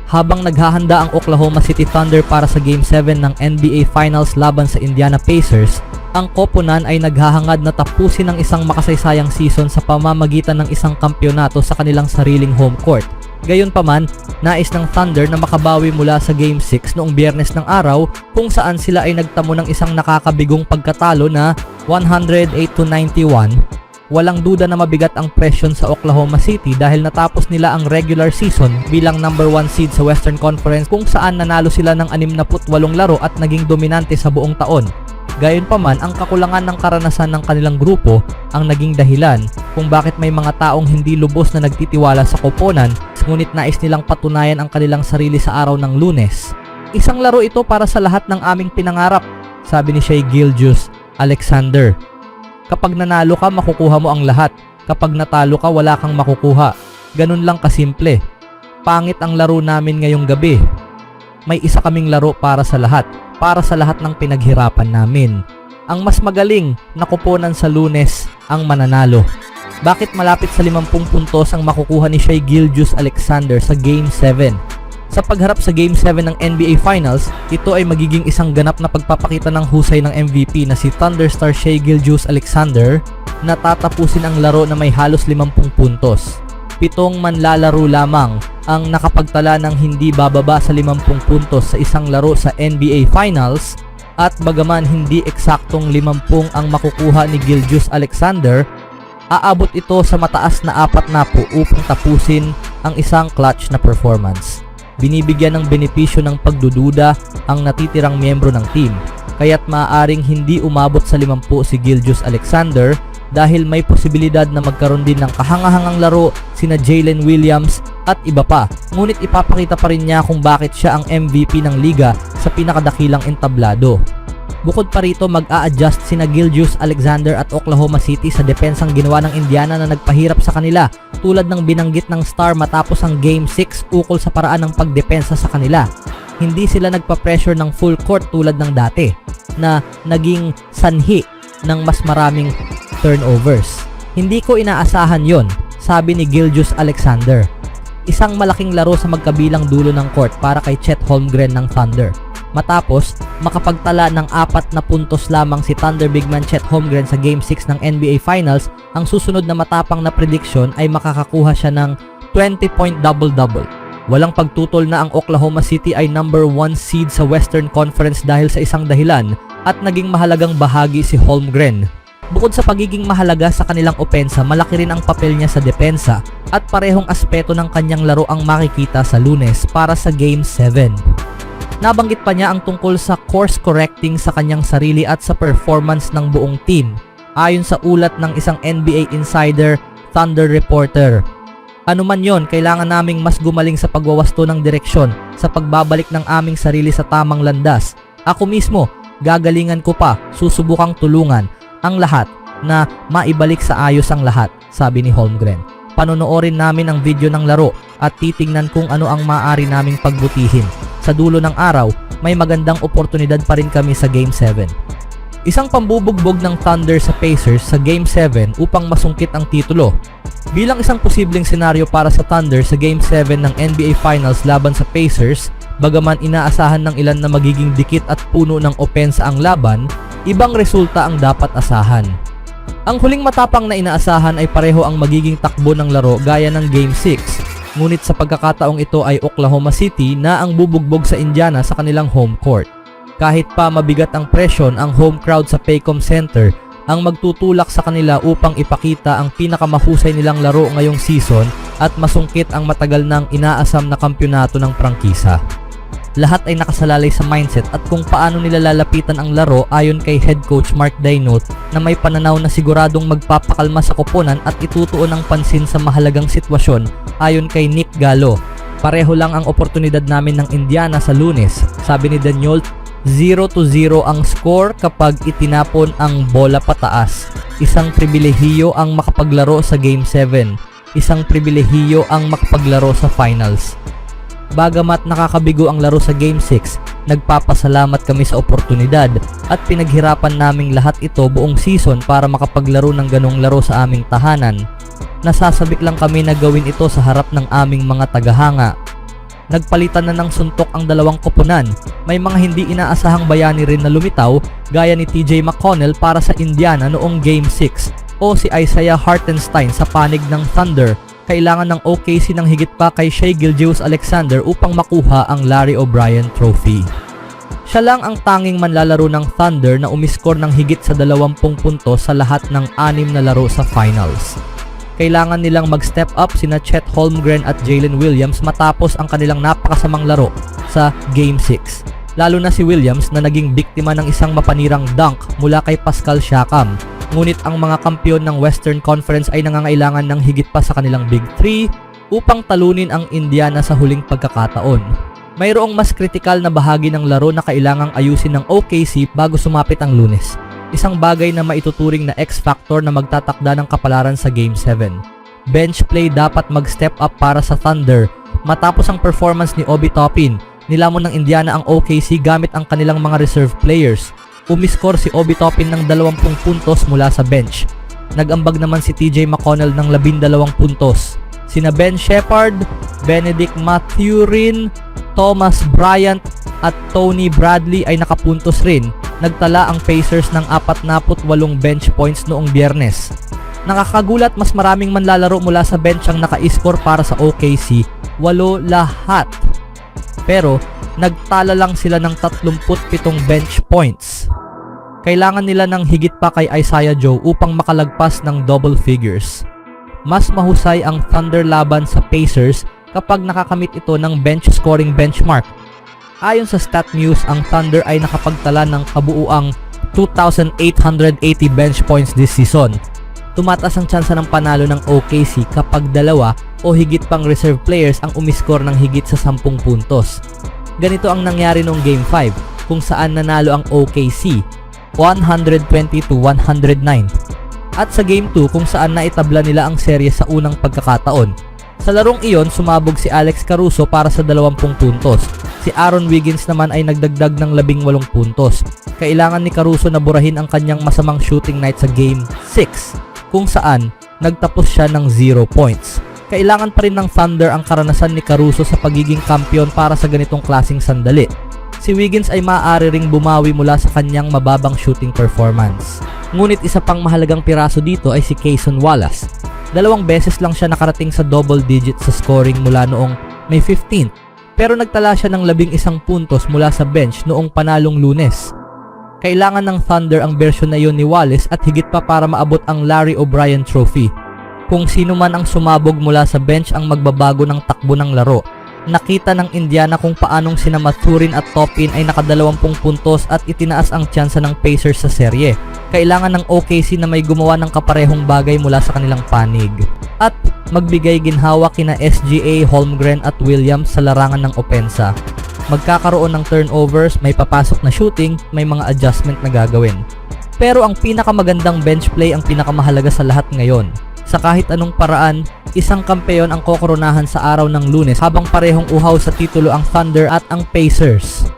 Habang naghahanda ang Oklahoma City Thunder para sa Game 7 ng NBA Finals laban sa Indiana Pacers, ang koponan ay naghahangad na tapusin ang isang makasaysayang season sa pamamagitan ng isang kampyonato sa kanilang sariling home court. Gayunpaman, nais ng Thunder na makabawi mula sa Game 6 noong Biyernes ng araw kung saan sila ay nagtamo ng isang nakakabigong pagkatalo na 108-91. Walang duda na mabigat ang presyon sa Oklahoma City dahil natapos nila ang regular season bilang number 1 seed sa Western Conference kung saan nanalo sila ng 68 laro at naging dominante sa buong taon. Gayunpaman, ang kakulangan ng karanasan ng kanilang grupo ang naging dahilan kung bakit may mga taong hindi lubos na nagtitiwala sa koponan, ngunit nais nilang patunayan ang kanilang sarili sa araw ng Lunes. Isang laro ito para sa lahat ng aming pinangarap, sabi ni Shai Gilgeous-Alexander. Kapag nanalo ka, makukuha mo ang lahat. Kapag natalo ka, wala kang makukuha. Ganun lang kasimple. Pangit ang laro namin ngayong gabi. May isa kaming laro para sa lahat ng pinaghirapan namin. Ang mas magaling na koponan sa Lunes ang mananalo. Bakit malapit sa 50 puntos ang makukuha ni Shai Gilgeous-Alexander sa Game 7? Sa pagharap sa Game 7 ng NBA Finals, ito ay magiging isang ganap na pagpapakita ng husay ng MVP na si Thunder star Shai Gilgeous-Alexander na tatapusin ang laro na may halos 50 puntos. 7 manlalaro lamang ang nakapagtala ng hindi bababa sa 50 puntos sa isang laro sa NBA Finals at bagaman hindi eksaktong 50 ang makukuha ni Gilgeous-Alexander, aabot ito sa mataas na 40 upang tapusin ang isang clutch na performance. Binibigyan ng benepisyo ng pagdududa ang natitirang miyembro ng team, kaya't maaaring hindi umabot sa 50 si Gilgeous-Alexander dahil may posibilidad na magkaroon din ng kahangahangang laro sina Jalen Williams at iba pa. Ngunit ipapakita pa rin niya kung bakit siya ang MVP ng liga sa pinakadakilang entablado. Bukod pa rito, mag-a-adjust sina Gilgeous-Alexander at Oklahoma City sa depensang ginawa ng Indiana na nagpahirap sa kanila, tulad ng binanggit ng star matapos ang Game 6 ukol sa paraan ng pagdepensa sa kanila. Hindi sila nagpa-pressure ng full court tulad ng dati, na naging sanhi ng mas maraming turnovers. Hindi ko inaasahan yon, sabi ni Gilgeous-Alexander. Isang malaking laro sa magkabilang dulo ng court para kay Chet Holmgren ng Thunder. Matapos makapagtala ng 4 na puntos lamang si Thunder big man Chet Holmgren sa Game 6 ng NBA Finals, ang susunod na matapang na prediction ay makakakuha siya ng 20-point double-double. Walang pagtutol na ang Oklahoma City ay number 1 seed sa Western Conference dahil sa isang dahilan at naging mahalagang bahagi si Holmgren. Bukod sa pagiging mahalaga sa kanilang opensa, malaki rin ang papel niya sa depensa at parehong aspeto ng kanyang laro ang makikita sa Lunes para sa Game 7. Nabanggit pa niya ang tungkol sa course correcting sa kanyang sarili at sa performance ng buong team, ayon sa ulat ng isang NBA insider, Thunder reporter. Ano man yon, kailangan naming mas gumaling sa pagwawasto ng direksyon, sa pagbabalik ng aming sarili sa tamang landas. Ako mismo, gagalingan ko pa, susubukang tulungan ang lahat na maibalik sa ayos ang lahat, sabi ni Holmgren. Panonoorin namin ang video ng laro at titingnan kung ano ang maaari naming pagbutihin. Sa dulo ng araw, may magandang oportunidad pa rin kami sa Game 7. Isang pambubugbog ng Thunder sa Pacers sa Game 7 upang masungkit ang titulo. Bilang isang posibleng senaryo para sa Thunder sa Game 7 ng NBA Finals laban sa Pacers, bagaman inaasahan ng ilan na magiging dikit at puno ng opensa ang laban, ibang resulta ang dapat asahan. Ang huling matapang na inaasahan ay pareho ang magiging takbo ng laro gaya ng Game 6. Ngunit sa pagkakataong ito ay Oklahoma City na ang bubugbog sa Indiana sa kanilang home court. Kahit pa mabigat ang presyon, ang home crowd sa Paycom Center ang magtutulak sa kanila upang ipakita ang pinakamahusay nilang laro ngayong season at masungkit ang matagal nang inaasam na kampyonato ng prangkisa. Lahat ay nakasalalay sa mindset at kung paano nila lalapitan ang laro ayon kay head coach Mark Daigneault na may pananaw na siguradong magpapakalma sa koponan at itutuon ang pansin sa mahalagang sitwasyon ayon kay Nick Gallo. Pareho lang ang oportunidad namin ng Indiana sa Lunes, sabi ni Daigneault. 0-0 ang score kapag itinapon ang bola pataas. Isang pribilehiyo ang makapaglaro sa Game 7. Isang pribilehiyo ang makapaglaro sa finals. Bagamat nakakabigo ang laro sa Game 6, nagpapasalamat kami sa oportunidad at pinaghirapan naming lahat ito buong season para makapaglaro ng ganong laro sa aming tahanan. Nasasabik lang kami na gawin ito sa harap ng aming mga tagahanga. Nagpalitan na ng suntok ang dalawang koponan. May mga hindi inaasahang bayani rin na lumitaw gaya ni TJ McConnell para sa Indiana noong Game 6 o si Isaiah Hartenstein sa panig ng Thunder. Kailangan ng OKC ng higit pa kay Shai Gilgeous-Alexander upang makuha ang Larry O'Brien Trophy. Siya lang ang tanging manlalaro ng Thunder na umiskor ng higit sa 20 puntos sa lahat ng 6 na laro sa finals. Kailangan nilang mag-step up sina Chet Holmgren at Jalen Williams matapos ang kanilang napakasamang laro sa Game 6. Lalo na si Williams na naging biktima ng isang mapanirang dunk mula kay Pascal Siakam. Ngunit ang mga kampiyon ng Western Conference ay nangangailangan ng higit pa sa kanilang Big 3 upang talunin ang Indiana sa huling pagkakataon. Mayroong mas kritikal na bahagi ng laro na kailangang ayusin ng OKC bago sumapit ang Lunes. Isang bagay na maituturing na X-factor na magtatakda ng kapalaran sa Game 7. Bench play dapat mag-step up para sa Thunder. Matapos ang performance ni Obi Toppin, nilamon ng Indiana ang OKC gamit ang kanilang mga reserve players. Umiskor si Obi Toppin ng 20 puntos mula sa bench. Nag-ambag naman si TJ McConnell ng 12 puntos. Sina Ben Shepherd, Benedict Mathurin, Thomas Bryant at Tony Bradley ay nakapuntos rin. Nagtala ang Pacers ng 48 bench points noong Biyernes. Nakakagulat, mas maraming manlalaro mula sa bench ang naka-score para sa OKC, 8 lahat. Pero nagtala lang sila ng 37 bench points. Kailangan nila ng higit pa kay Isaiah Joe upang makalagpas ng double figures. Mas mahusay ang Thunder laban sa Pacers kapag nakakamit ito ng bench scoring benchmark. Ayon sa StatMuse, ang Thunder ay nakapagtala ng kabuuang 2,880 bench points this season. Tumataas ang tsansa ng panalo ng OKC kapag dalawa o higit pang reserve players ang umiskor ng higit sa 10 puntos. Ganito ang nangyari noong Game 5 kung saan nanalo ang OKC 120-109. At sa Game 2 kung saan naitabla nila ang serye sa unang pagkakataon. Sa larong iyon, sumabog si Alex Caruso para sa 20 puntos. Si Aaron Wiggins naman ay nagdagdag ng 18 puntos. Kailangan ni Caruso na burahin ang kanyang masamang shooting night sa Game 6 kung saan nagtapos siya ng 0 points. Kailangan pa rin ng Thunder ang karanasan ni Caruso sa pagiging kampiyon para sa ganitong klaseng sandali. Si Wiggins ay maaari ring bumawi mula sa kanyang mababang shooting performance. Ngunit isa pang mahalagang piraso dito ay si Cason Wallace. 2 beses lang siya nakarating sa double digit sa scoring mula noong May 15, pero nagtala siya ng 11 puntos mula sa bench noong panalong Lunes. Kailangan ng Thunder ang bersyon na iyon ni Wallace at higit pa para maabot ang Larry O'Brien Trophy. Kung sino man ang sumabog mula sa bench ang magbabago ng takbo ng laro. Nakita ng Indiana kung paanong sina Mathurin at Toppin ay naka-20 puntos at itinaas ang tsansa ng Pacers sa serye. Kailangan ng OKC na may gumawa ng kaparehong bagay mula sa kanilang panig. At magbigay ginhawa kina SGA, Holmgren at Williams sa larangan ng opensa. Magkakaroon ng turnovers, may papasok na shooting, may mga adjustment na gagawin. Pero ang pinakamagandang bench play ang pinakamahalaga sa lahat ngayon. Sa kahit anong paraan, isang kampeon ang kokoronahan sa araw ng Lunes habang parehong uhaw sa titulo ang Thunder at ang Pacers.